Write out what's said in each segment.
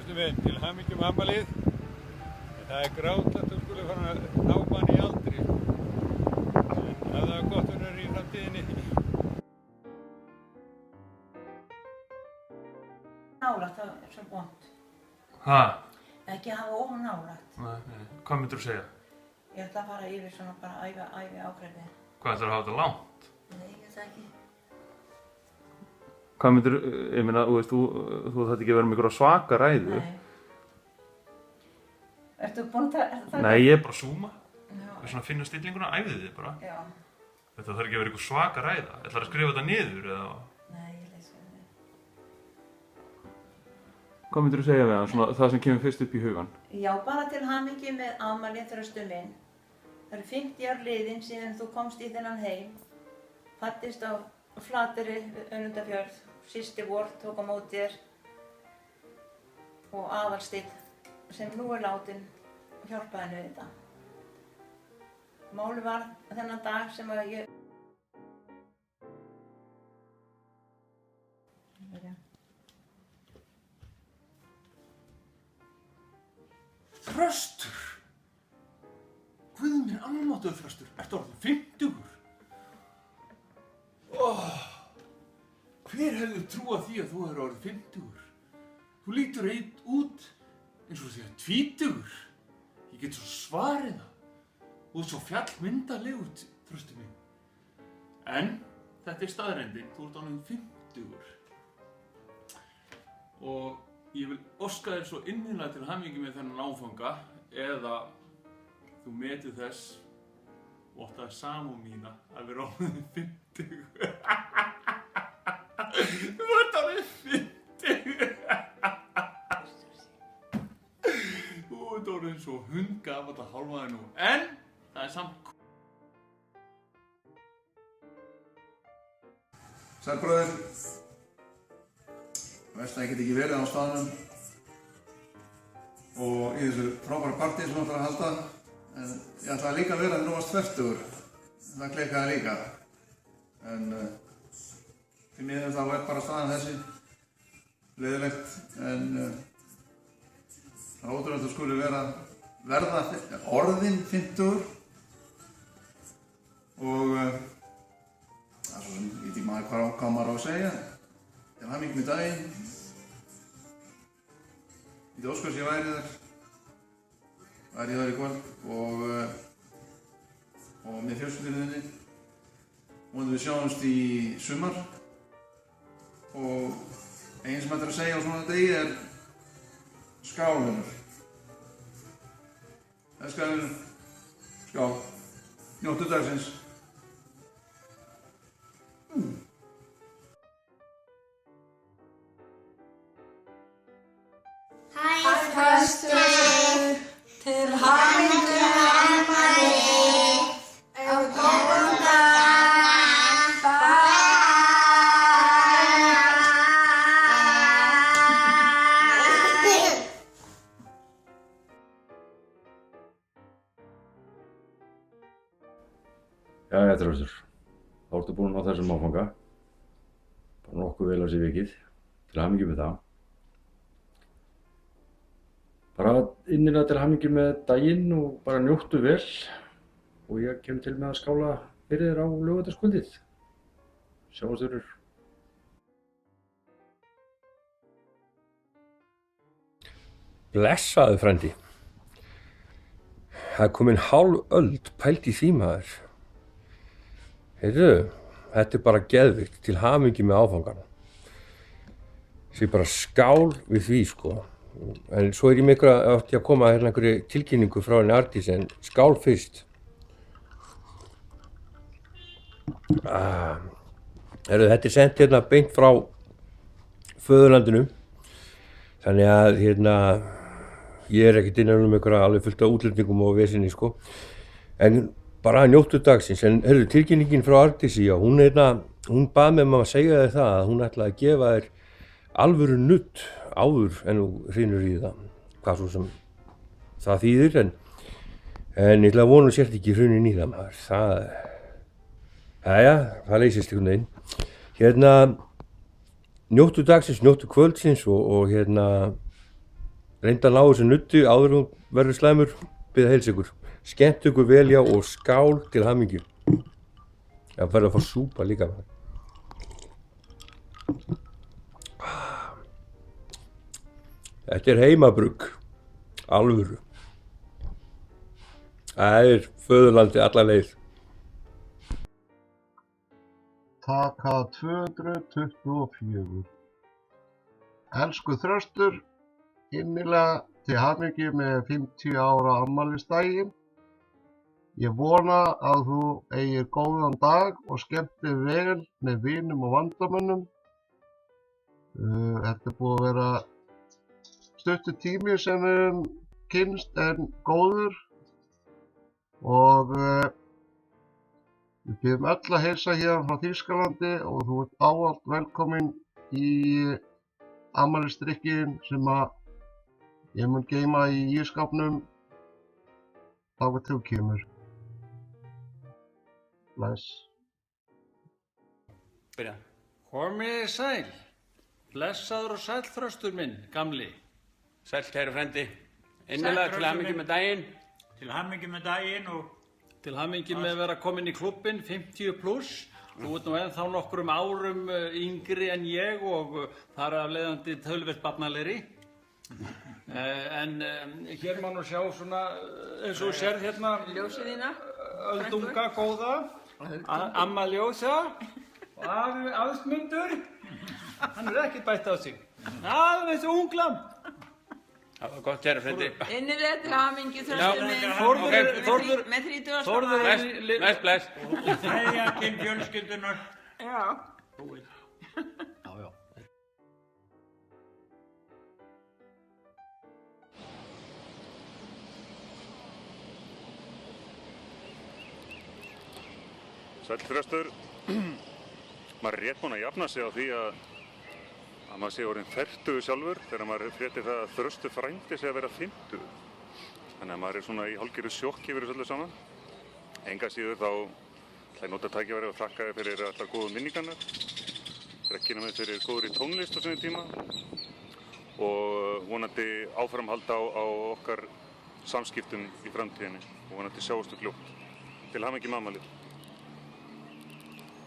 Trausti minn, til hamingju með afmælið. Það grátlegt að þú skulle fara að ná mann í aldri. Það var gott að vera í framtíðinni. Nálægt, það svo vont. Ha? Ekki hafa of nálægt. Nei. Hvað myndir þú segja? Ég ætla að fara yfir svona bara ævi ákveðið. Hvað ætlar að hafa þetta langt? Nei, ég veit það ekki. Hvað myndir, ég meina, þú þarft ekki að vera með einhverja svaka ræðu. Nei. Ertu búin að Nei, ég er bara að zooma. Já. Við svona finna stillinguna, æfið þið bara. Já. Þetta þarf ekki að vera einhver svaka ræða. Ætlar að skrifa þetta niður eða? Nei, ég leys það. Hvað myndir þú segja við hann, svona það sem kemur fyrst upp í hugan? Já, bara til hamingju með afmælið Trausti minn. Það eru 50 ár liðin síðan þú komst í þennan heim. Fæddist á Flateyri við Önundarfjörð. Systir vor tók á móti þér. Og Aðalsteinn sem nú er látin og hjálpaði henni við þetta. Málið var þennan dag sem að ég... Þröstur! Guð minn almáttugur Þröstur, ertu orðinn 50-ur? Hver hefði trúað því að þú hefur orðið 50-ur? Þú lítur út eins og því að 20-ur. Ég get svo svarið það. Þú ert svo fjallmyndalegur, Þröstur minn. En þetta er staðreyndin, þú ert orðinn 50-ur. Og ég vil óska þér svo innilega til hamingju með þennan áfanga eða þú metur þess vottaði samúð mína að vera orðin 50. Þú ert orðin 50. Þú ert orðin svo hundgafall að hálfa þig nú. En það er samt... Særbróðir, veist að ég get ekki verið á staðnum og í þessu frábæra partí sem þú ætlar að halda, en ég ætlaði líka að vera þegar þú varst 40-ur. Það klikkaði líka. En því miður þá er bara staðan þessi leiðilegt, en það er ótrúlega að þú skuli verða orðinn 50-ur og það er svo sem, ég veit ekki maður hvað maður á að segja. Til hamingju með daginn. Ég óska þess að ég væri þar í kvöld og með fjölskyldunni þinni. Vonandi við sjáumst í sumar og einn sem ætlar að segja á svona degi er skál, vinur. Elskar vinur. Skál. Njóttu dagsins. Þröstur, til hamingju með afmælið og góðan dag. Jæja, Þröstur, þá ertu búinn á þessum áfanga. Bara nokkuð vel á sig vikið. Til hamingju með það. Bara innilega til hamingju með daginn og bara njóttu vel og ég kem til með að skála fyrir þér á laugardagskvöldið. Sjáumst þurr. Blessaðu frændi. Það er komin hálf öld pælt í því maður. Heyrðu, þetta er bara geðvikt til hamingju með áfangan. Sér bara skál við því sko. En svo er ég með að koma hérna einhverju tilkynningu frá henni Arndísi, en skál fyrst. Heyrðu, þetta er sent hérna beint frá föðurlandinu. Þannig að hérna, ég er ekkert innan einhverja alveg fullt af útlendingum og vesinni sko. En bara njóttu dagsins. En heyrðu, tilkynningin frá Arndísi, já, hún bað mig að segja þér það að hún ætlaði að gefa þér alvöru nudd áður en þú hrynur í það, hvað svo sem það þýðir, en ég ætla að vona sért ekki hrunin í það maður, það leysist einhvern veginn. Hérna, njóttu dagsins, njóttu kvöldsins og hérna, reynda að ná þessu nutti áður en hún verður slæmur, bið að heilsa ykkur. Skemmt ykkur vel já og skál til hamingju. Það verður að fá súpa líka. Þetta er heimabrugg, alvöru. Það er föðurlandi alla leið. Taka 224. Elsku Þröstur, innilega til hamingju með 50 ára afmælisdaginn. Ég vona að þú eigir góðan dag og skemmti vel með vinum og vandamönnum. Þetta er búið að vera stuttur tími sem við höfum kynnst en góður og við byrjum öll að heilsa hérna frá Þýskalandi og þú ert ávallt velkomin í afmælisdrykkinn sem að ég mun geyma í ísskápnum þangað til þú kemur. Bless. Komið sæl. Blessaður og sæll Þröstur minn, gamli. Sæll kæri frendi. Innilega til hamingju með daginn. Til hamingju með daginn og til hamingju með að vera komin í klubbinn 50+. Þú ert nú ennþá nokkrum árum yngri en ég og þar af leiðandi töluvert barnalegri. En hér má nú sjá svona eins og sér hérna Ljósið þína. öldunga góða, amma ljósa og afi Ásmundur. Hann er ekkert bætt á sig. Alveg eins og unglam. Það var gott kæri frendi. Innilega til hamingju Þröstur minn. Þórður með 30. Bless. Kveðja til fjölskyldunar. Já. Já. Sæll Þröstur, maður er rétt búinn að jafna sig á því að maður sé orðinn 40 sjálfur þegar maður fréttir það að Þröstur frændi sé að vera 50. Þannig að maður er svona í hálfgerðu sjokki yfir þessu öllu saman. Enga síður þá ætla ég nota tækifærið og þakka þér fyrir allar góðu minningarnar. Rekkina með fyrir góður í tónlist á sinni tíma og vonandi áframhalda á okkar samskiptum í framtíðinni og vonandi sjáumst fljótt. Til hamingju með afmælið.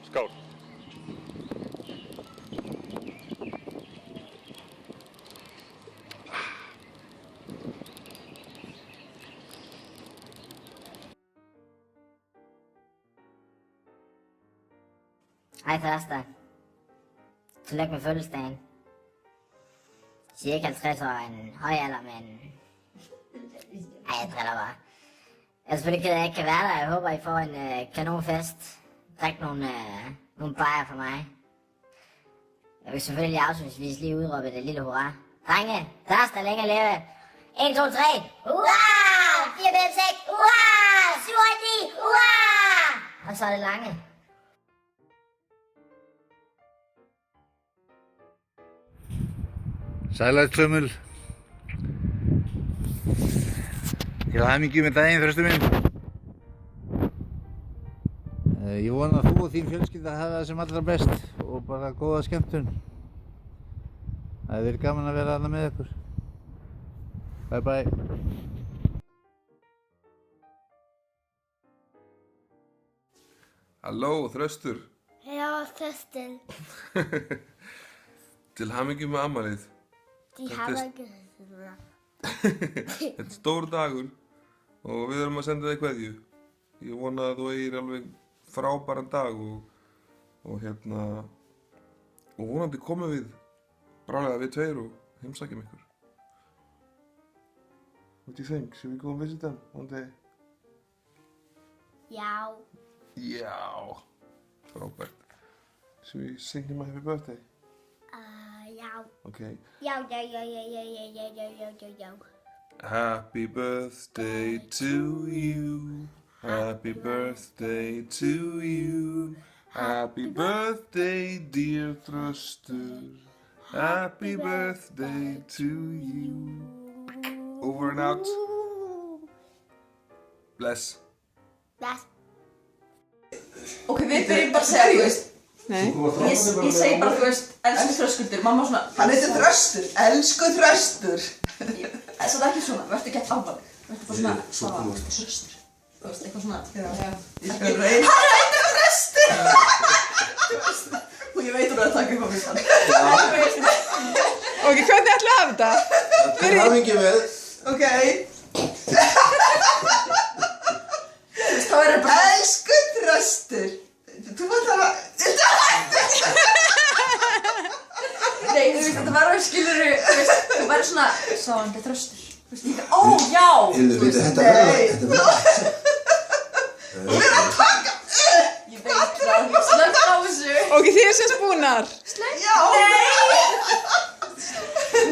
Skál. Hej Thørster. Tillykke med fødselsdagen. Cirka 50 år, en høj alder, men... Ej, jeg driller bare. Jeg er selvfølgelig ked af, at jeg ikke kan være der. Jeg håber, I får en kanonfest. Drik nogle bajer for mig. Jeg vil selvfølgelig afslutningsvis lige udråbe det lille hurra. Drenge, Thørster længe leve. 1, 2, 3. Hurra! 4, 5, 6. Hurra! 7, 8, 9. Hurra! Og så er det lange. Sælætsömmul. Til hamingju með daginn, Þröstur minn. Ég vona að þú og þín fjölskylda hafa það sem allra best og bara góða skemmtun. Það hefur verið gaman að vera þarna með ykkur. Bye bye. Halló, Þröstur. Já, Þröstur. Til hamingju með afmælið. Til hamingju með afmælið. Þetta er stór dagur og við erum að senda þig kveðju. Ég vona að þú eigir alveg frábæran dag og vonandi komum við brálega við tveir og heimsækjum ykkur. What do you think? Should we go and visit them one day? Já. Já. Frábært. Should we sing him a happy birthday? Já. Okay. Já. Happy birthday to you. Happy birthday to you. Happy birthday, dear Þröstur. Happy birthday to you. Over and out. Bless. Bless. Ok, við byrjum bara að segja, þú veist. Nei. Ég segi bara, þú veist, elsku Þröskuldur, mamma svona. Hann heitir Þröstur, elsku Þröstur. Svo það ekki svona, verður gett alvarleg. Verður bara svona, Svo komast. Þröstur. Þú veist, eitthvað svona. Já. Ég skal reyna. Hann heitir Þröstur! Og ég veit hún að taka upp á mig þannig. Ok, hvernig ætlum við að hafa þetta? Til hamingju með. Ok. Þú veist, þá er það bara... Elsku Þröstur! Þú var það að... Nei, þú veist, þetta var að skiluru, þú væri svona, sá hann þetta Þröstur. Þú veist, ég, ó, já! Þetta verður. Við erum að taka Ég veit það, slögt á þessu. Ok, þið eru semst búnar. Slögt? Já!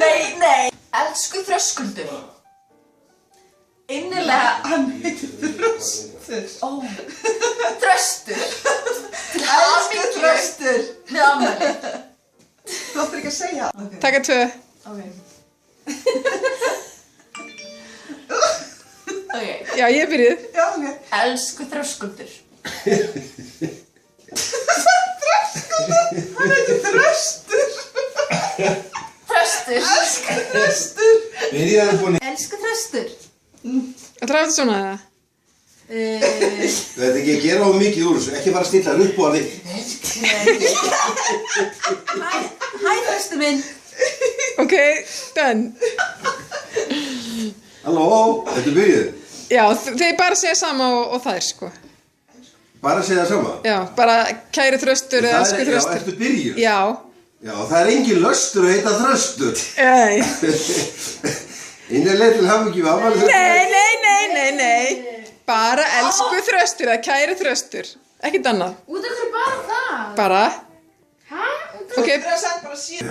Nei. Elsku Þröskuldur. Innilega, hann heitir Þröstur. Ó, Þröstur. Elsku Þröstur. Með afmæli. Þú áttir ekki að segja. Taka 2. Ok. Já, ég er byrjuð. Já, ok. Elsku Þröskuldur. Hann heitir Þröstur. Þröstur. Elsku Þröstur. Byrjaðu búin. Elsku Þröstur. Ætlarðu að hafa þetta svona eða? Þú veit ekki að gera of mikið úr þessu, ekki bara að stilla upp og að þig. Hæ Þröstur minn. Ok, done. Halló, þetta byrjuð. Já, þeir bara segja sama og þær, sko. Bara segja það sama? Já, bara kæri Þröstur eða elsku Þröstur. Já, ertu byrjuð? Já. Já, það er engin löstur að heita Þröstur. Nei. Innilega til hamingju við afmælið Þröstur. Nei. Bara elsku Þröstur eða kæri Þröstur. Ekkert annað. Út af hverju bara það? Bara. Hæ? Ok. Já,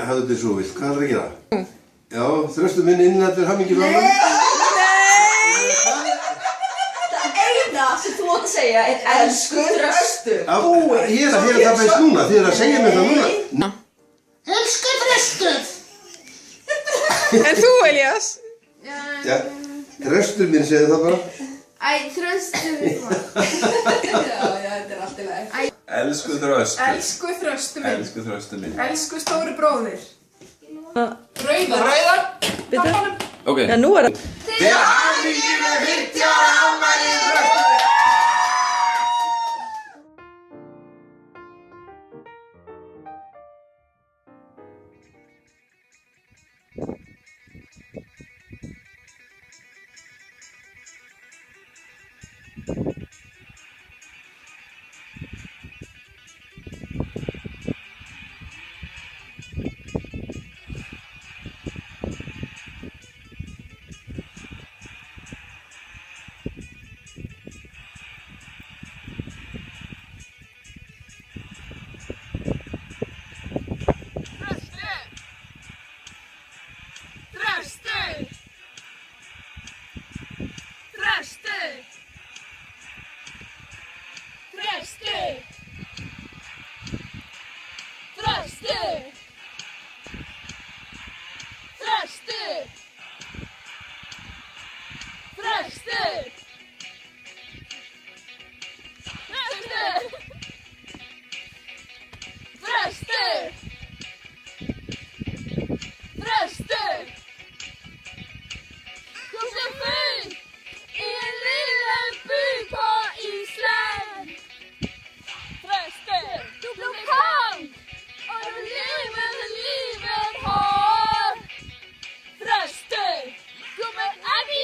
hafðu þetta svo vilt, hvað er að gera? Já, Þröstur minn innilega til hamingju við afmælið. Eina sem þú átt að segja er elsku Þröstur. Ég er að heyra það best núna, þið er að segja mér það núna. Elsku Þröstur. En þú, Elías? Já, Þröstur minn segði það bara. Æ, Þröstur. Já, þetta er allt í lagi. Elsku Þröstur. Elsku Þröstur minn. Elsku Þröstur minn. Elsku stóri bróðir. Rauðar. Bitte? Ok. Já, nú er það. Til hamingju með 50 ára afmælið Þröstur. Look at this!